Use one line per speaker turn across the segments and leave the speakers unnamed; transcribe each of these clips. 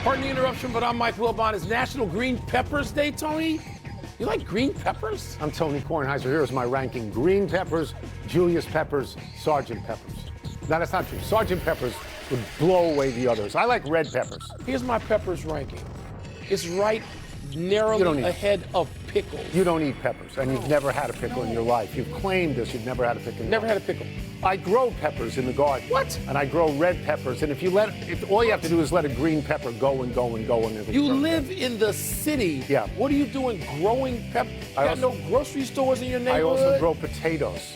Pardon the interruption, but I'm Mike Wilbon. It's National Green Peppers Day, Tony. You like green peppers?
I'm Tony Kornheiser. Here's my ranking. Green peppers, Julius peppers, Sergeant peppers. No, that's not true. Sergeant peppers would blow away the others. I like red peppers.
Here's my peppers ranking. It's right narrowly ahead of pickles.
You don't eat peppers, and you've never had a pickle in your life. You've claimed this. You've never had a pickle.
Never had a pickle.
I grow peppers in the garden.
What?
And I grow red peppers. And if all you have to do is let a green pepper go and go and go, and it'll
You
turn
live
red.
in the city.
Yeah.
What are you doing growing peppers? You got no grocery stores in your
I
neighborhood?
also grow potatoes.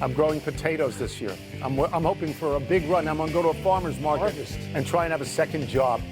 I'm growing potatoes this year. I'm hoping for a big run. I'm going to go to a farmer's market and try and have a second job.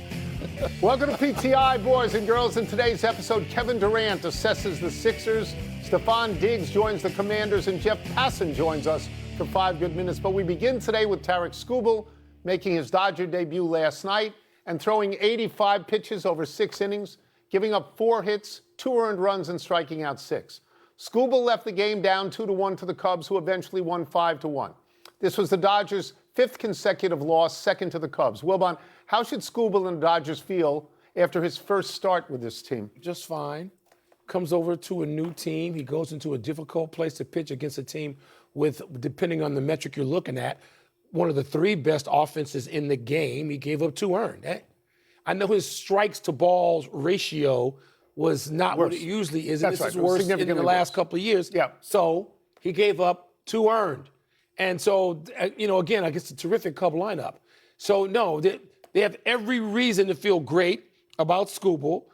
Welcome to PTI, boys and girls. In today's episode, Kevin Durant assesses the Sixers, Stefon Diggs joins the Commanders, and Jeff Passan joins us for 5 good minutes. But we begin today with Tarik Skubal making his Dodger debut last night and throwing 85 pitches over 6 innings, giving up 4 hits, 2 earned runs, and striking out 6. Skubal left the game down 2-1 to the Cubs, who eventually won 5-1. This was the Dodgers' 5th consecutive loss, second to the Cubs. Wilbon, how should Skubal and the Dodgers feel after his first start with this team?
Just fine. Comes over to a new team. He goes into a difficult place to pitch against a team with, depending on the metric you're looking at, one of the 3 best offenses in the game. He gave up 2 earned. I know his strikes to balls ratio was not what it usually is. And this is worse in the last couple of years.
Yeah.
So he gave up 2 earned. And so, again, I guess a terrific Cub lineup. So, no, they have every reason to feel great about Skubal.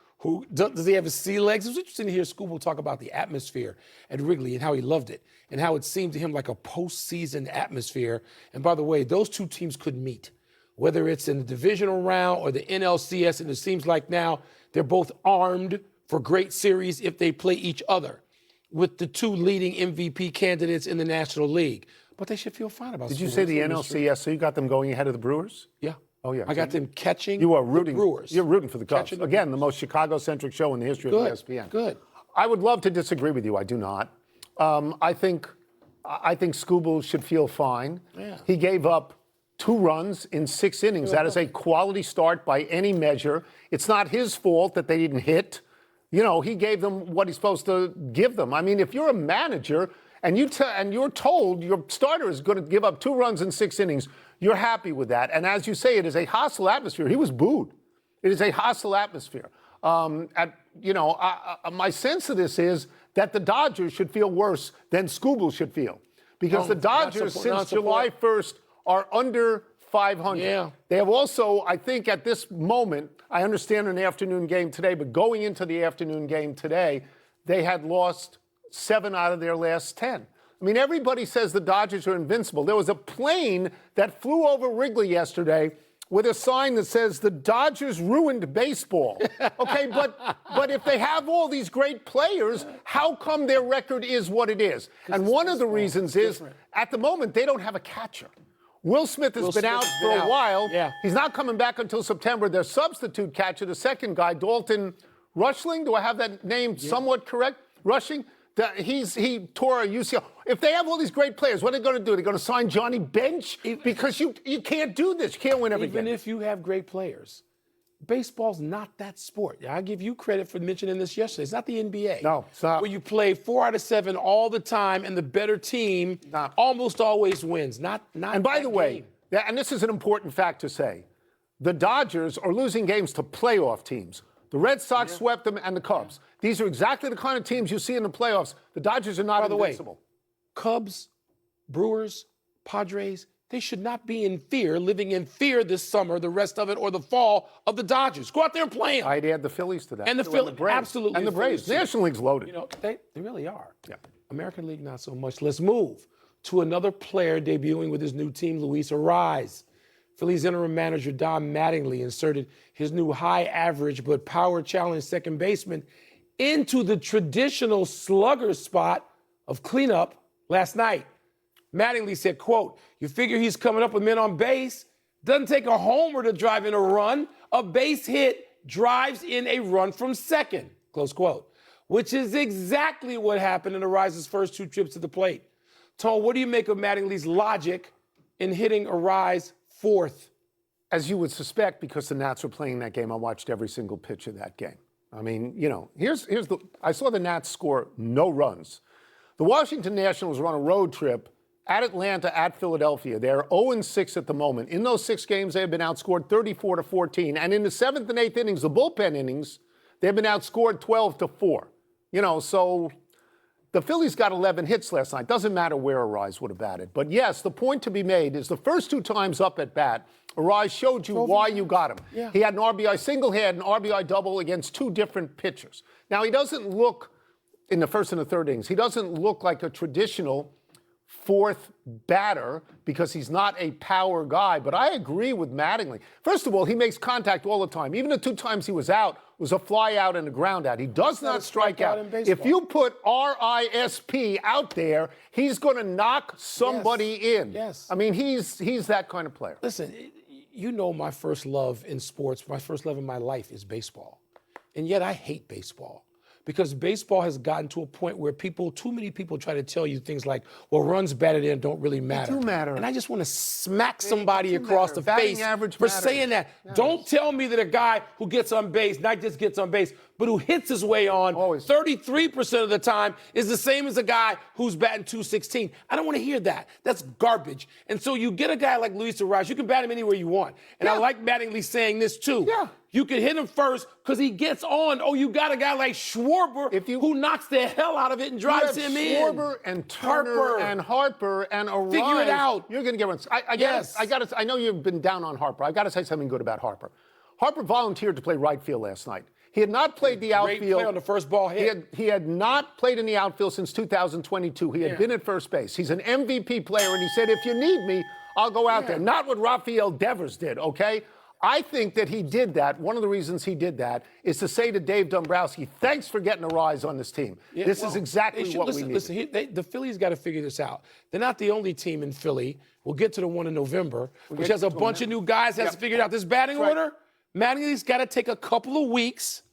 Does he have his sea legs? It was interesting to hear Skubal talk about the atmosphere at Wrigley and how he loved it and how it seemed to him like a postseason atmosphere. And by the way, those 2 teams could meet, whether it's in the divisional round or the NLCS, and it seems like now they're both armed for great series if they play each other with the 2 leading MVP candidates in the National League. But they should feel fine about it.
Did you say the NLCS, so you got them going ahead of the Brewers?
Yeah.
Oh, yeah.
I got them catching
You are rooting,
the Brewers.
You're rooting for the Cubs.
Catching
Again, the most Chicago-centric show in the history of ESPN.
Good.
I would love to disagree with you. I do not. I think Skubal should feel fine.
Yeah.
He gave up 2 runs in 6 innings. That is a quality start by any measure. It's not his fault that they didn't hit. He gave them what he's supposed to give them. I mean, if you're a manager and you're told your starter is going to give up 2 runs in 6 innings, you're happy with that. And as you say, it is a hostile atmosphere. He was booed. It is a hostile atmosphere. My sense of this is that the Dodgers should feel worse than Skubal should feel. Because the Dodgers, since July 1st, are under 500.
Yeah.
They have also, I think at this moment, I understand an afternoon game today, but going into the afternoon game today, they had lost 7 out of their last 10. I mean, everybody says the Dodgers are invincible. There was a plane that flew over Wrigley yesterday with a sign that says the Dodgers ruined baseball. Okay, but if they have all these great players, how come their record is what it is? And one of the reasons is, at the moment, they don't have a catcher. Will Smith has been out for a while.
Yeah.
He's not coming back until September. Their substitute catcher, the second guy, Dalton Rushing, do I have that name somewhat correct? Rushing? He tore a UCL. If they have all these great players, what are they going to do? They're going to sign Johnny Bench? Because you can't do this. You can't win every game.
Even if you have great players, baseball's not that sport. I give you credit for mentioning this yesterday. It's not the NBA.
No, it's not.
Where you play 4 out of 7 all the time, and the better team almost always wins. Not.
And by the way, and this is an important fact to say, the Dodgers are losing games to playoff teams. The Red Sox swept them, and the Cubs. These are exactly the kind of teams you see in the playoffs. The Dodgers are not invincible.
By the way, Cubs, Brewers, Padres, they should not be in fear, living in fear this summer, the rest of it, or the fall of the Dodgers. Go out there and play them.
I'd add the Phillies to that.
And the Phillies, absolutely.
And the Braves. The National League's loaded.
They really are.
Yeah.
American League, not so much. Let's move to another player debuting with his new team, Luis Arraez. Phillies interim manager Don Mattingly inserted his new high average but power challenge second baseman into the traditional slugger spot of cleanup last night. Mattingly said, quote, "You figure he's coming up with men on base. Doesn't take a homer to drive in a run. A base hit drives in a run from second," close quote, which is exactly what happened in Arraez's first 2 trips to the plate. Tone, what do you make of Mattingly's logic in hitting Arraez 4th?
as you would suspect, because the Nats were playing that game, I watched every single pitch of that game. I mean, you know, I saw the Nats score no runs. The Washington Nationals were on a road trip at Atlanta, at Philadelphia. They're 0-6 at the moment. In those 6 games, they have been outscored 34-14. And in the 7th and 8th innings, the bullpen innings, they've been outscored 12-4. You know, so the Phillies got 11 hits last night. Doesn't matter where Arise would have batted. But yes, the point to be made is the first 2 times up at bat, Arise showed you why you got him.
Yeah.
He had an RBI single, he had an RBI double against 2 different pitchers. Now, he doesn't look, in the first and the third innings, he doesn't look like a traditional 4th batter because he's not a power guy. But I agree with Mattingly. First of all, he makes contact all the time. Even the 2 times he was out was a fly out and a ground out. He does not strike out. If you put RISP out there, he's going to knock somebody in.
Yes.
I mean, he's that kind of player.
Listen, you know my first love in sports, my first love in my life is baseball. And yet I hate baseball. Because baseball has gotten to a point where too many people try to tell you things like, well, runs batted in don't really matter.
They do matter.
And I just want to smack somebody across the face for saying that.
Yes.
Don't tell me that a guy who gets on base, not just gets on base, but who hits his way on 33% of the time is the same as a guy who's batting .216. I don't want to hear that. That's garbage. And so you get a guy like Luis Arraez, you can bat him anywhere you want. And I like Mattingly saying this too.
Yeah.
You can hit him first because he gets on. Oh, you got a guy like Schwarber who knocks the hell out of it and drives him in.
Schwarber and Turner and Harper and Arise.
Figure it out.
You're going to get runs. I know you've been down on Harper. I got to say something good about Harper. Harper volunteered to play right field last night. He had not played the outfield.
Great play on the first ball hit.
He had not played in the outfield since 2022. He had been at first base. He's an MVP player, and he said, if you need me, I'll go out there. Not what Rafael Devers did, okay? I think that he did that. One of the reasons he did that is to say to Dave Dombrowski, thanks for getting a rise on this team.
Yeah,
this is exactly what we need.
Listen, the Phillies got to figure this out. They're not the only team in Philly. We'll get to the one in November, which has a bunch of new guys, has to figure it out. This batting order, Mattingly's got to take a couple of weeks,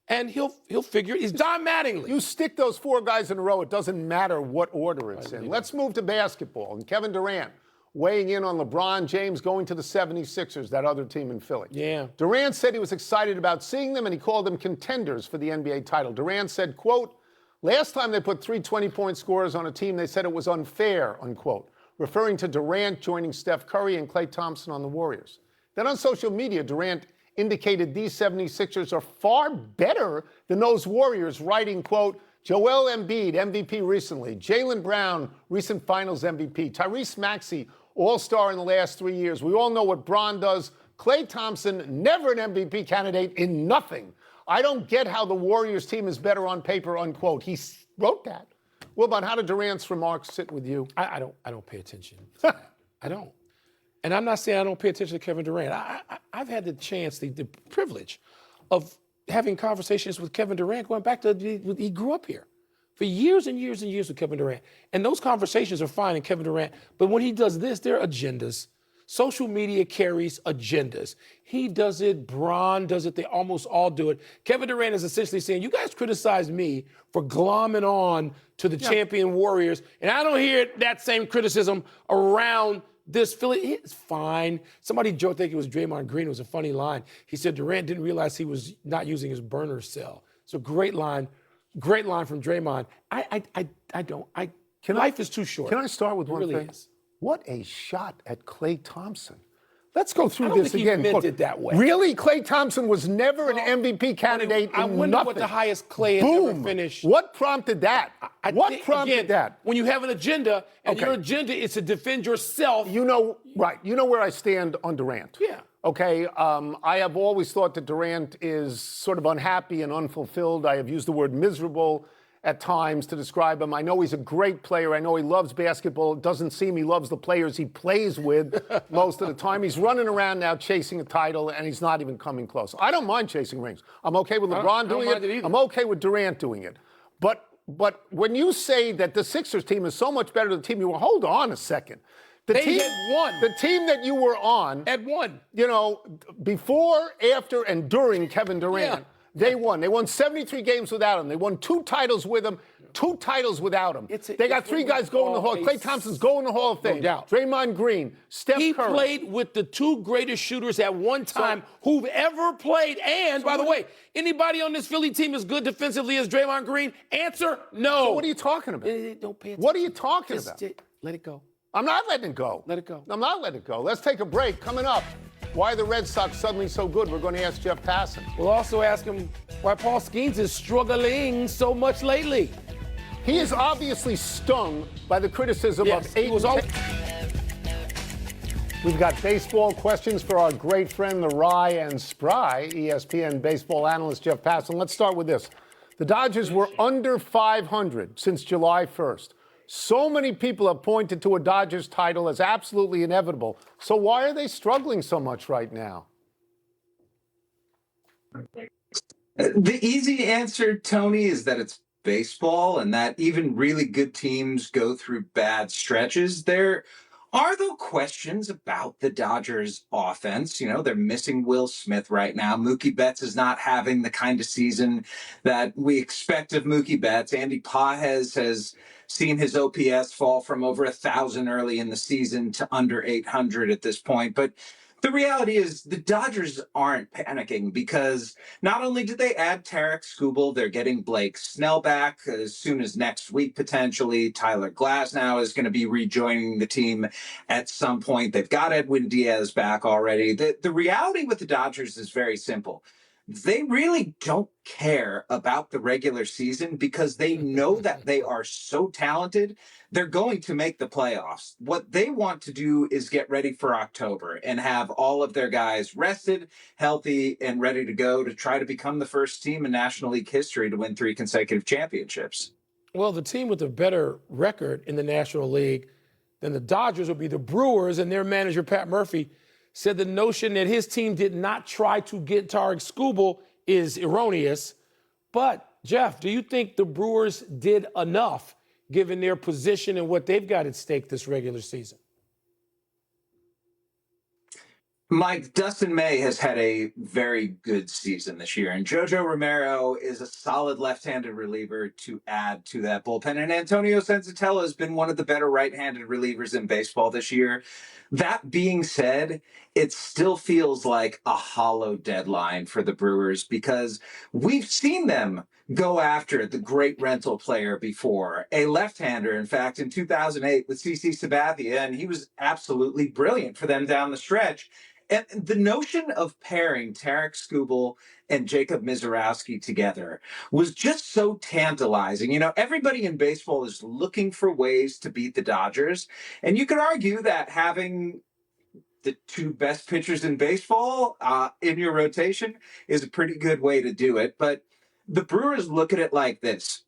and he'll figure it. He's Don Mattingly.
You stick those 4 guys in a row, it doesn't matter what order it's in. Let's move to basketball. And Kevin Durant weighing in on LeBron James going to the 76ers, that other team in Philly.
Yeah.
Durant said he was excited about seeing them, and he called them contenders for the NBA title. Durant said, quote, last time they put 3 20-point scorers on a team, they said it was unfair, unquote, referring to Durant joining Steph Curry and Klay Thompson on the Warriors. Then on social media, Durant indicated these 76ers are far better than those Warriors, writing, quote, Joel Embiid, MVP recently. Jaylen Brown, recent finals MVP. Tyrese Maxey, all-star in the last 3 years. We all know what Bron does. Klay Thompson, never an MVP candidate in nothing. I don't get how the Warriors team is better on paper, unquote. He wrote that. Wilbon, how did Durant's remarks sit with you?
I don't pay attention. I don't. And I'm not saying I don't pay attention to Kevin Durant. I've had the chance, the privilege of having conversations with Kevin Durant going back to he grew up here for years and years and years with Kevin Durant. And those conversations are fine in Kevin Durant. But when he does this, they're agendas. Social media carries agendas. He does it. Bron does it. They almost all do it. Kevin Durant is essentially saying, you guys criticize me for glomming on to the champion Warriors. And I don't hear that same criticism around this Philly. It's fine. Somebody joked, I think it was Draymond Green. It was a funny line. He said Durant didn't realize he was not using his burner cell. It's a great line. Great line from Draymond. Life is too short.
Can I start with one thing?
Is.
What a shot at Klay Thompson. Let's go through this again.
I don't think he meant it that way.
Really? Klay Thompson was never an MVP candidate
I wonder
nothing.
What the highest Klay has ever finished.
What prompted that? What prompted that?
When you have an agenda, and your agenda is to defend yourself.
You know, right. You know where I stand on Durant.
Yeah.
Okay, I have always thought that Durant is sort of unhappy and unfulfilled. I have used the word miserable at times to describe him. I know he's a great player. I know he loves basketball. It doesn't seem he loves the players he plays with most of the time. He's running around now chasing a title, and he's not even coming close. I don't mind chasing rings. I'm okay with LeBron doing it. I'm okay with Durant doing it. But when you say that the Sixers team is so much better than the team you were, hold on a second.
They had won.
The team that you were on
had won.
You know, before, after, and during Kevin Durant.
Yeah.
They won. They won 73 games without him. They won 2 titles with him, 2 titles without him. They got 3 guys going in the Hall. Klay Thompson's going in the Hall of Fame.
No doubt.
Draymond Green, Steph Curry.
He played with the 2 greatest shooters at one time who've ever played. And, by the way, anybody on this Philly team as good defensively as Draymond Green? Answer, no.
So what are you talking about?
Don't pay attention.
What are you talking about?
Let it go.
I'm not letting it go.
Let it go.
I'm not letting it go. Let's take a break. Coming up, why are the Red Sox suddenly so good? We're going to ask Jeff Passan.
We'll also ask him why Paul Skeens is struggling so much lately.
He is obviously stung by the criticism of 8. We've got baseball questions for our great friend, the Wry and Spry, ESPN baseball analyst Jeff Passan. Let's start with this. The Dodgers were under 500 since July 1st. So many people have pointed to a Dodgers title as absolutely inevitable. So why are they struggling so much right now?
The easy answer, Tony, is that it's baseball and that even really good teams go through bad stretches. There are, though, questions about the Dodgers offense. You know, they're missing Will Smith right now. Mookie Betts is not having the kind of season that we expect of Mookie Betts. Andy Pages has seen his OPS fall from over 1,000 early in the season to under 800 at this point. But the reality is the Dodgers aren't panicking because not only did they add Tarek Skubal, they're getting Blake Snell back as soon as next week, potentially. Tyler Glasnow is going to be rejoining the team at some point. They've got Edwin Diaz back already. The reality with the Dodgers is very simple. They really don't care about the regular season because they know that they are so talented, they're going to make the playoffs. What they want to do is get ready for October and have all of their guys rested, healthy, and ready to go to try to become the first team in National League history to win 3 consecutive championships.
Well, the team with a better record in the National League than the Dodgers will be the Brewers, and their manager, Pat Murphy, said the notion that his team did not try to get Tarek Skubal is erroneous. But, Jeff, do you think the Brewers did enough given their position and what they've got at stake this regular season?
Mike, Dustin May has had a very good season this year, and Jojo Romero is a solid left-handed reliever to add to that bullpen. And Antonio Senzatella has been one of the better right-handed relievers in baseball this year. That being said, it still feels like a hollow deadline for the Brewers because we've seen them go after the great rental player before, a left-hander, in fact, in 2008 with CC Sabathia, and he was absolutely brilliant for them down the stretch. And the notion of pairing Tarek Skubal and Jacob Mizorowski together was just so tantalizing. You know, everybody in baseball is looking for ways to beat the Dodgers. And you could argue that having the 2 best pitchers in baseball in your rotation is a pretty good way to do it. But the Brewers look at it like this.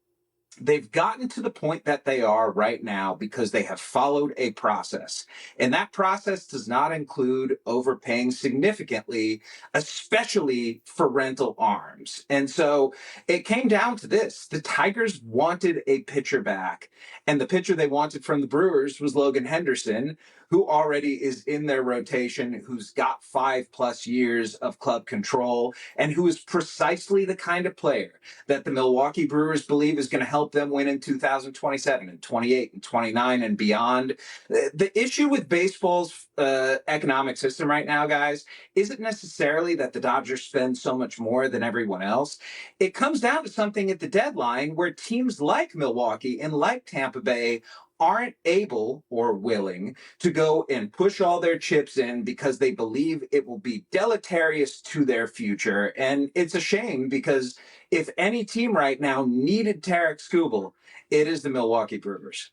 They've gotten to the point that they are right now because they have followed a process. And that process does not include overpaying significantly, especially for rental arms. And so it came down to this. The Tigers wanted a pitcher back, and the pitcher they wanted from the Brewers was Logan Henderson, who already is in their rotation, who's got 5+ years of club control, and who is precisely the kind of player that the Milwaukee Brewers believe is going to help them win in 2027 and 28 and 29 and beyond. The issue with baseball's economic system right now, guys, isn't necessarily that the Dodgers spend so much more than everyone else. It comes down to something at the deadline where teams like Milwaukee and like Tampa Bay aren't able or willing to go and push all their chips in because they believe it will be deleterious to their future. And it's a shame because if any team right now needed Tarek Skubal, it is the Milwaukee Brewers.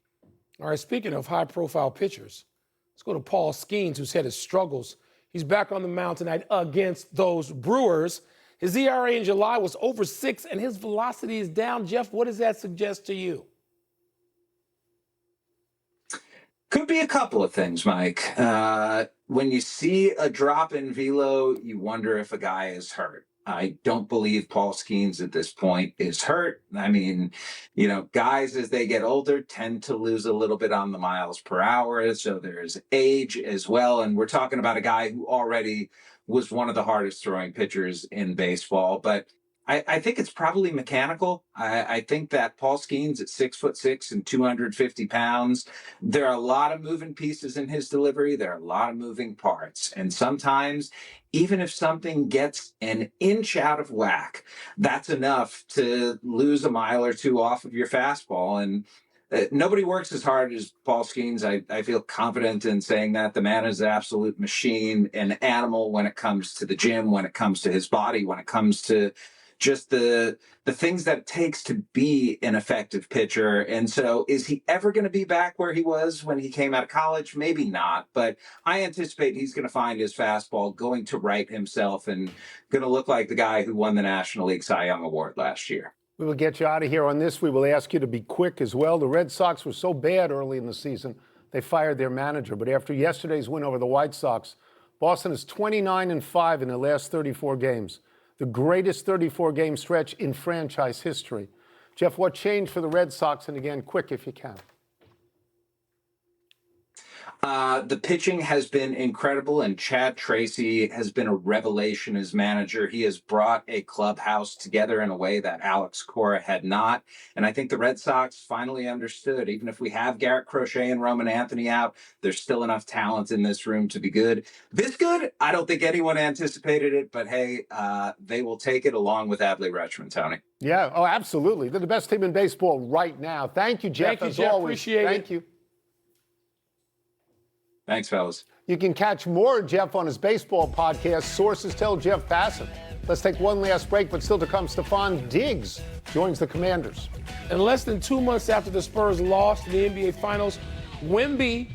All right, speaking of high-profile pitchers, let's go to Paul Skeens, who's had his struggles. He's back on the mound tonight against those Brewers. His ERA in July was over 6, and his velocity is down. Jeff, what does that suggest to you?
Could be a couple of things, Mike. When you see a drop in velo, you wonder if a guy is hurt. I don't believe Paul Skeens at this point is hurt. I mean, you know, guys as they get older tend to lose a little bit on the miles per hour. So there's age as well. And we're talking about a guy who already was one of the hardest throwing pitchers in baseball. But I think it's probably mechanical. I think that Paul Skeens at 6'6" and 250 pounds, there are a lot of moving pieces in his delivery. There are a lot of moving parts. And sometimes, even if something gets an inch out of whack, that's enough to lose a mile or two off of your fastball. And nobody works as hard as Paul Skeens. I feel confident in saying that. The man is an absolute machine, an animal when it comes to the gym, when it comes to his body, when it comes to just the things that it takes to be an effective pitcher. And so is he ever going to be back where he was when he came out of college? Maybe not, but I anticipate he's going to find his fastball, going to right himself, and going to look like the guy who won the National League Cy Young Award last year.
We will get you out of here on this. We will ask you to be quick as well. The Red Sox were so bad early in the season, they fired their manager. But after yesterday's win over the White Sox, Boston is 29-5 in their last 34 games. The greatest 34-game stretch in franchise history. Jeff, what changed for the Red Sox? And again, quick if you can.
The pitching has been incredible, and Chad Tracy has been a revelation as manager. He has brought a clubhouse together in a way that Alex Cora had not. And I think the Red Sox finally understood, even if we have Garrett Crochet and Roman Anthony out, there's still enough talent in this room to be good. This good? I don't think anyone anticipated it, but hey, they will take it along with Adley Rutschman, Tony.
Yeah, oh, absolutely. They're the best team in baseball right now. Thank you, Jeff,
Thank you, Jeff.
always.
Appreciate it.
Thank you.
Thanks, fellas.
You can catch more of Jeff on his baseball podcast, Sources Tell Jeff Passan. Let's take one last break, but still to come, Stefon Diggs joins the Commanders.
And less than 2 months after the Spurs lost in the NBA Finals, Wemby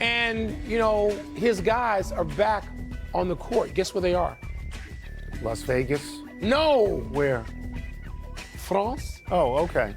and, his guys are back on the court. Guess where they are?
Las Vegas?
No.
Where?
France?
Oh, okay.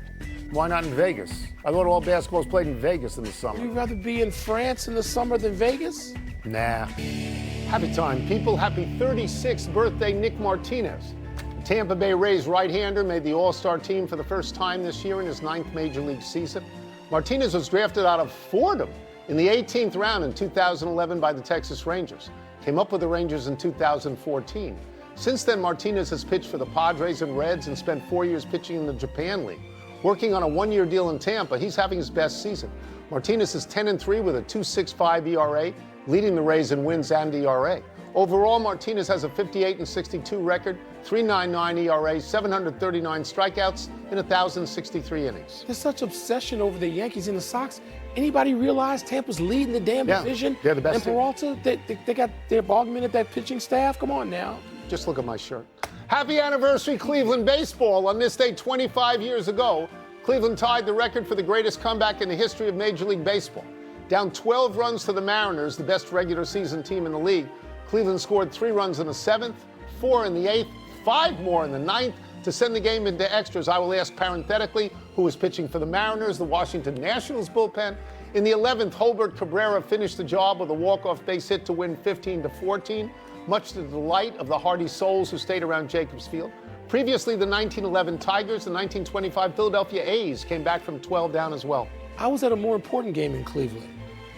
Why not in Vegas? I thought all basketball was played in Vegas in the summer.
Would you rather be in France in the summer than Vegas?
Nah. Happy time, people. Happy 36th birthday, Nick Martinez. The Tampa Bay Rays right-hander made the All-Star team for the first time this year in his 9th Major League season. Martinez was drafted out of Fordham in the 18th round in 2011 by the Texas Rangers. Came up with the Rangers in 2014. Since then, Martinez has pitched for the Padres and Reds and spent 4 years pitching in the Japan League. Working on a one-year deal in Tampa, he's having his best season. Martinez is 10-3 with a 2.65 ERA, leading the Rays in wins and ERA. Overall, Martinez has a 58-62 record, 3.99 ERA, 739 strikeouts in 1,063 innings.
There's such obsession over the Yankees and the Sox. Anybody realize Tampa's leading the damn division?
They're the best
And Peralta, they got their augmented that pitching staff. Come on now.
Just look at my shirt. Happy anniversary, Cleveland baseball. On this day 25 years ago, Cleveland tied the record for the greatest comeback in the history of Major League Baseball. Down 12 runs to the Mariners, the best regular season team in the league, Cleveland scored 3 runs in the 7th, 4 in the 8th, 5 more in the 9th to send the game into extras. I will ask parenthetically who was pitching for the Mariners, the Washington Nationals bullpen. In the 11th, Holbert Cabrera finished the job with a walk-off base hit to win 15-14. Much to the delight of the hardy souls who stayed around Jacobs Field. Previously, the 1911 Tigers, the 1925 Philadelphia A's came back from 12 down as well.
I was at a more important game in Cleveland,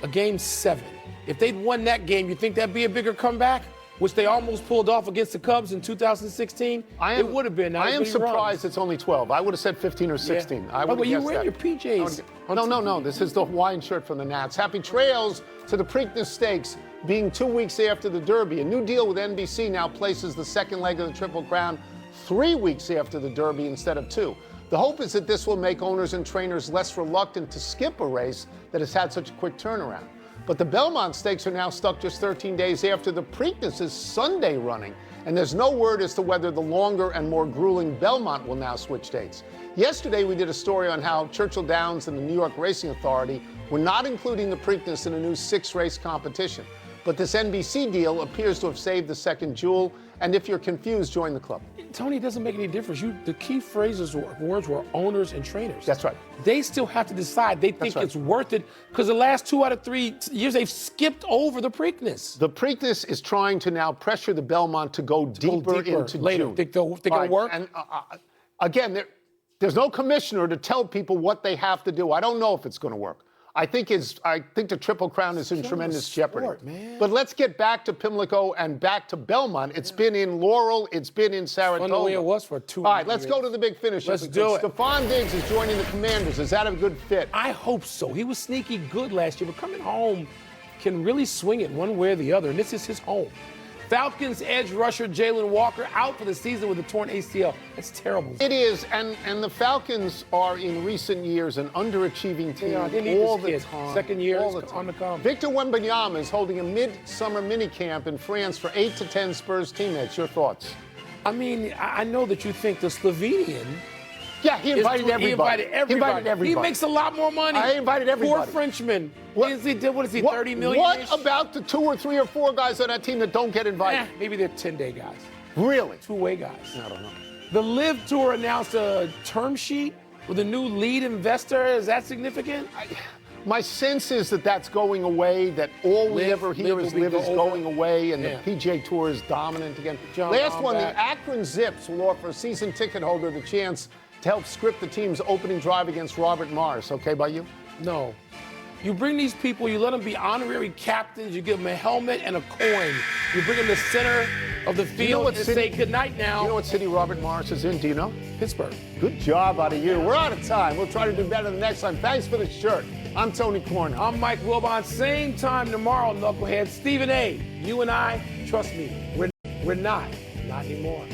a Game 7. If they'd won that game, you think that'd be a bigger comeback? Which they almost pulled off against the Cubs in 2016? It would have been.
I am surprised it's only 12. I would have said 15 or 16.
Yeah.
I would have
you
guessed
wear
that.
your PJs.
No. This is the Hawaiian shirt from the Nats. Happy trails to the Preakness Stakes, being 2 weeks after the Derby. A new deal with NBC now places the second leg of the Triple Crown 3 weeks after the Derby instead of 2. The hope is that this will make owners and trainers less reluctant to skip a race that has had such a quick turnaround. But the Belmont Stakes are now stuck just 13 days after the Preakness' Sunday running, and there's no word as to whether the longer and more grueling Belmont will now switch dates. Yesterday, we did a story on how Churchill Downs and the New York Racing Authority were not including the Preakness in a new 6-race competition. But this NBC deal appears to have saved the second jewel, and if you're confused, join the club.
Tony, it doesn't make any difference. The key words were owners and trainers.
That's right.
They still have to decide. They think it's worth it because the last 2 out of 3 years they've skipped over the Preakness.
The Preakness is trying to now pressure the Belmont to go deeper into
later.
June.
Think it'll work?
And again, there's no commissioner to tell people what they have to do. I don't know if it's going to work. I think the Triple Crown is in tremendous jeopardy.
Man.
But let's get back to Pimlico and back to Belmont. It's been in Laurel. It's been in Saratoga.
Fun the way it was for 2
All right, let's go to the big finish.
Let's do it.
Stefon Diggs is joining the Commanders. Is that a good fit?
I hope so. He was sneaky good last year, but coming home can really swing it one way or the other, and this is his home. Falcons edge rusher Jalen Walker out for the season with a torn ACL. That's terrible.
It is, and the Falcons are in recent years an underachieving team
They need
all
this
the
kid.
time.
Second year
all
is
the time.
on the come.
Victor Wembanyama is holding a mid-summer minicamp in France for 8 to 10 Spurs teammates. Your thoughts?
I mean, I know that you think the Slovenian.
Yeah, he invited everybody.
He invited everybody. He makes a lot more money.
I invited everybody.
4 Frenchmen.
What
What is he, 30 million?
What about the 2 or 3 or 4 guys on that team that don't get invited?
Maybe they're 10-day guys.
Really?
Two-way guys.
I don't know.
The Live Tour announced a term sheet with a new lead investor. Is that significant?
My sense is that that's going away, that all we
Live-
ever hear
Live
is
will be
Live is
over.
going away, and
Yeah.
the PGA Tour is dominant again.
John
Last
Rahm
one,
back.
the Akron Zips will offer a season ticket holder the chance to help script the team's opening drive against Robert Morris. Okay by you?
No. You bring these people, you let them be honorary captains, you give them a helmet and a coin. You bring them to the center of the field
what
and
city-
say good night now.
You know what city Robert Morris is in? Do you know?
Pittsburgh.
Good job out of you. We're out of time. We'll try to do better the next time. Thanks for the shirt. I'm Tony Cornell.
I'm Mike Wilbon. Same time tomorrow, Knucklehead. Stephen A., you and I, trust me, we're not anymore.